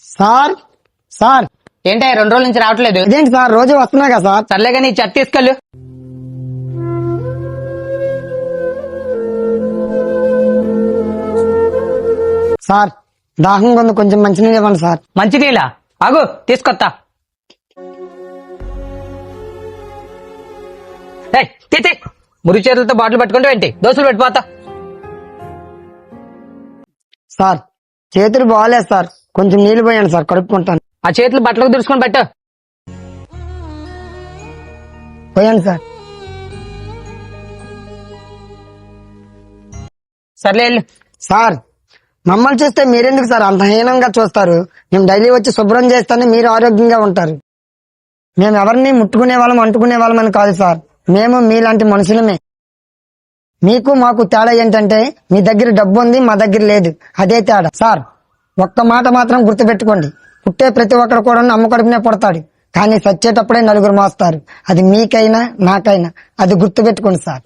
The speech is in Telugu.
సార్ సార్ ఏంటే 2 రోజుల నుంచి రావట్లేదు? ఇదేంటి సార్ రోజు వస్తున్నా కదా సార్. సర్లే కానీ చెత్త తీసుకెళ్ళు. సార్ దాహంగా ఉంది, కొంచెం మంచినీళ్ళు ఇవ్వండి సార్. మంచినీళ్ళ? ఆగు తీసుకొత్తా. మురి చేతులతో బాటిల్ పట్టుకుంటూ ఏంటి దోశలు పెట్టిపోతా. సార్ చేతులు బాగాలేదు సార్, కొంచెం నీళ్లు పోయండి సార్, కడుక్కుంటాను. ఆ చేతులు బట్టలకు దుడుచుకొని పెట్టు. పోయండి సార్. సర్లే వెళ్ళు. సార్ మమ్మల్ని చూస్తే మీరెందుకు సార్ అంత హీనంగా చూస్తారు? మేము డైలీ వచ్చి శుభ్రం చేస్తేనే మీరు ఆరోగ్యంగా ఉంటారు. మేము ఎవరిని ముట్టుకునే వాళ్ళం అంటుకునే వాళ్ళం అని కాదు సార్, మేము మీలాంటి మనుషులమే. మీకు మాకు తేడా ఏంటంటే మీ దగ్గర డబ్బు ఉంది, మా దగ్గర లేదు, అదే తేడా. సార్ ఒక్క మాట మాత్రం గుర్తుపెట్టుకోండి, పుట్టే ప్రతి ఒక్కరు కూడా అమ్మ కడుపునే పుడతాడు, కానీ చచ్చేటప్పుడే నలుగురు మోస్తారు. అది మీకైనా నాకైనా, అది గుర్తుపెట్టుకోండి సార్.